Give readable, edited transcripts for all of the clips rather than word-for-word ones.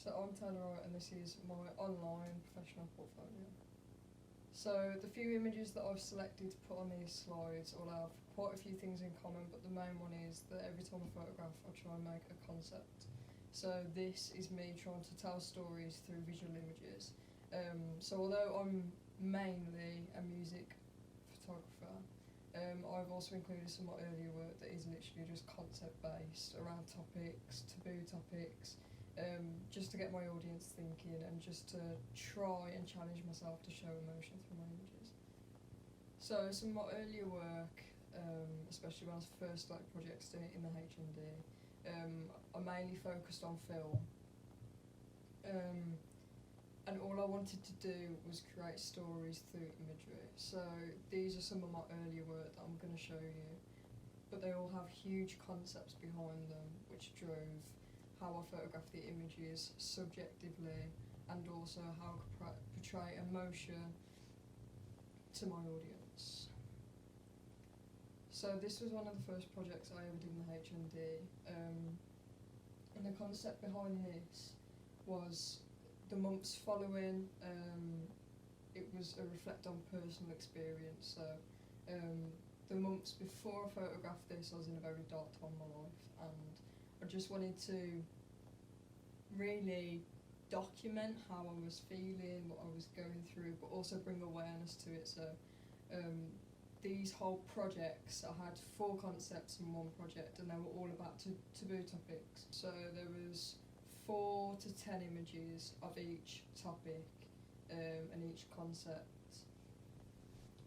So I'm Taylor Wright and this is my online professional portfolio. So the few images that I've selected to put on these slides all have quite a few things in common, but the main one is that every time I photograph I try and make a concept. So this is me trying to tell stories through visual images. So although I'm mainly a music photographer, I've also included some of my earlier work that is literally just concept based around topics, taboo topics, just to get my audience thinking and just to try and challenge myself to show emotion through my images. So some of my earlier work, especially when I was first started projects in the HND, I mainly focused on film. And all I wanted to do was create stories through imagery. So these are some of my earlier work that I'm going to show you, but they all have huge concepts behind them which drove how I photograph the images subjectively and also how I could portray emotion to my audience. So this was one of the first projects I ever did in the HND, and the concept behind this was the months following. It was a reflect on personal experience. So the months before I photographed this, I was in a very dark time in my life, and I just wanted to really document how I was feeling, what I was going through, but also bring awareness to it. So these whole projects, I had 4 concepts in one project, and they were all about taboo topics. So there was 4 to 10 images of each topic and each concept,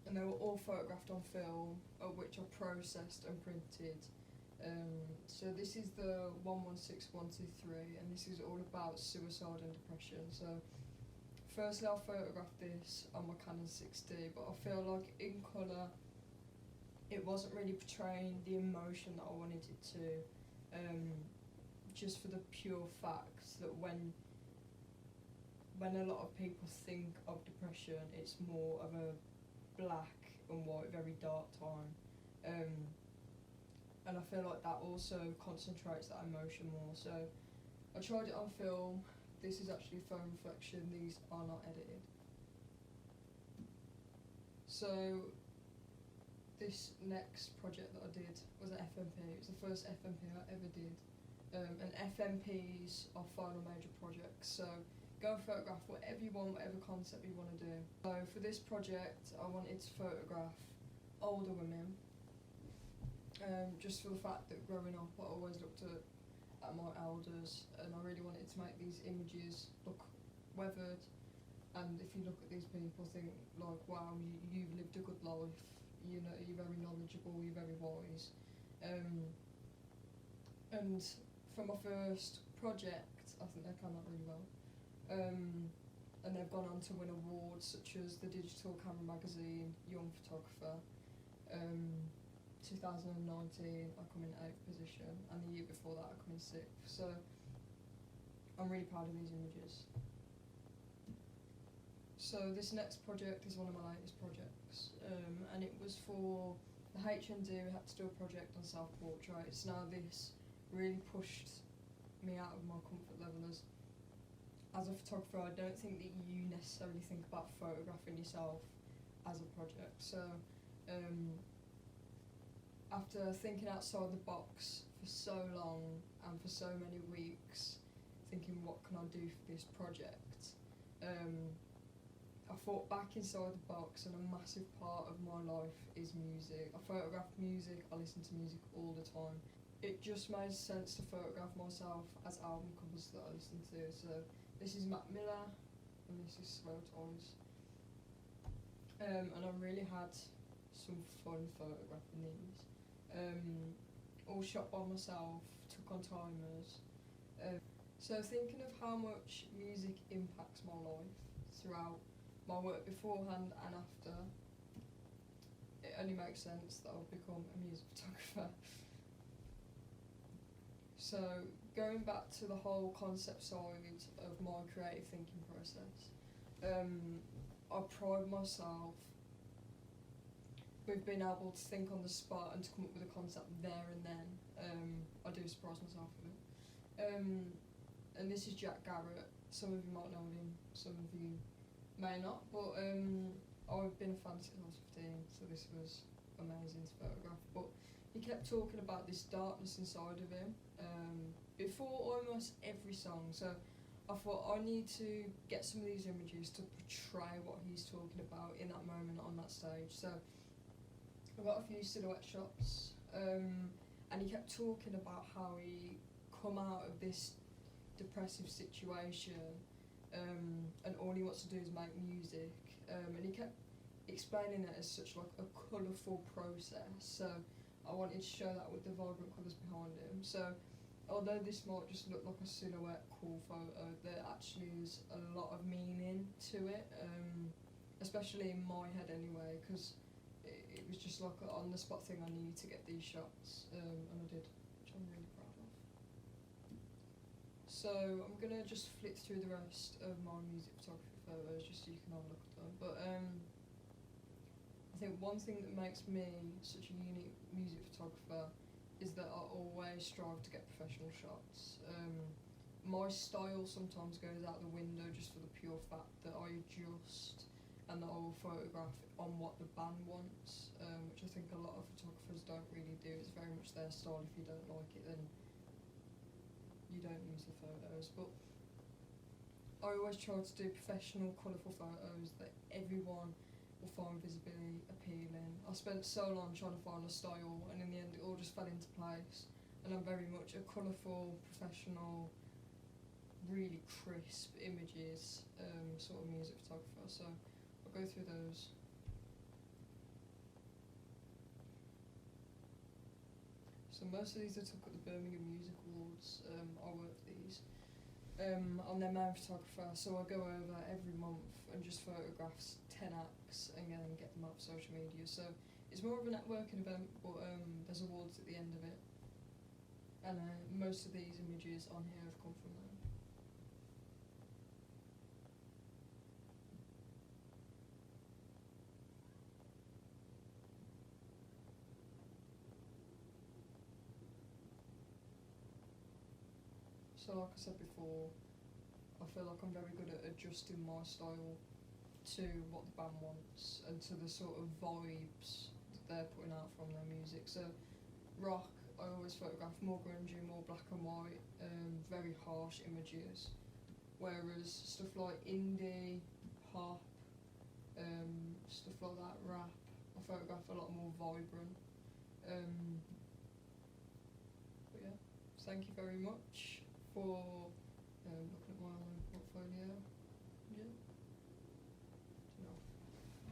and they were all photographed on film, which I processed and printed. So this is the 116123, and this is all about suicide and depression. So firstly I photographed this on my Canon 6D, but I feel like in colour it wasn't really portraying the emotion that I wanted it to, just for the pure fact that when a lot of people think of depression, it's more of a black and white, very dark time. And I feel like that also concentrates that emotion more. So I tried it on film. This is actually foam reflection, these are not edited. So this next project that I did was an FMP. It was the first FMP I ever did. And FMPs are final major projects. So go and photograph whatever you want, whatever concept you want to do. So for this project I wanted to photograph older women. Just for the fact that growing up I always looked at my elders, and I really wanted to make these images look weathered, and if you look at these people think like, wow, you've lived a good life, you know, you're very knowledgeable, you're very wise. And for my first project I think they came out really well, and they've gone on to win awards such as the Digital Camera Magazine Young Photographer. 2019 I come in 8th position, and the year before that I come in 6th, so I'm really proud of these images. So this next project is one of my latest projects, and it was for the HND. We had to do a project on self-portraits. Now this really pushed me out of my comfort level as a photographer. I don't think that you necessarily think about photographing yourself as a project. So after thinking outside the box for so long and for so many weeks, thinking what can I do for this project, I thought back inside the box, and a massive part of my life is music. I photograph music, I listen to music all the time. It just made sense to photograph myself as album covers that I listen to. So this is Mac Miller and this is Slow Toys. And I really had some fun photographing these. All shot by myself, took on timers. So thinking of how much music impacts my life throughout my work beforehand and after, it only makes sense that I've become a music photographer. So going back to the whole concept side of my creative thinking process, I pride myself with being able to think on the spot and to come up with a concept there and then. I do surprise myself with it. and this is Jack Garrett. Some of you might know him, some of you may not, but I've been a fan since I was 15, so this was amazing to photograph. But he kept talking about this darkness inside of him before almost every song, so I thought I need to get some of these images to portray what he's talking about in that moment on that stage. So I got a few silhouette shots, and he kept talking about how he come out of this depressive situation, and all he wants to do is make music, and he kept explaining it as such like a colourful process. So I wanted to show that with the vibrant colours behind him. So although this might just look like a silhouette cool photo, there actually is a lot of meaning to it, especially in my head anyway, because it was just like an on the spot thing. I needed to get these shots, and I did, which I'm really proud of. So I'm gonna just flick through the rest of my music photography photos just so you can have a look at them. But I think one thing that makes me such a unique music photographer is that I always strive to get professional shots. My style sometimes goes out the window just for the pure fact that I adjust and that I will photograph on what the band wants, which I think a lot of photographers don't really do. It's very much their style. If you don't like it, then you don't use the photos. But I always try to do professional, colourful photos that everyone will find visibly appealing. I spent so long trying to find a style, and in the end it all just fell into place, and I'm very much a colourful, professional, really crisp images sort of music photographer. So I'll go through those. So most of these I took at the Birmingham Music Awards. I worked these. I'm their main photographer, so I go over every month and just photographs 10 acts and then get them up social media. So it's more of a networking event, but there's awards at the end of it, and most of these images on here have come from them. So like I said before, I feel like I'm very good at adjusting my style to what the band wants and to the sort of vibes that they're putting out from their music. So rock, I always photograph more grungy, more black and white, very harsh images. Whereas stuff like indie, pop, stuff like that, rap, I photograph a lot more vibrant. But yeah, thank you very much for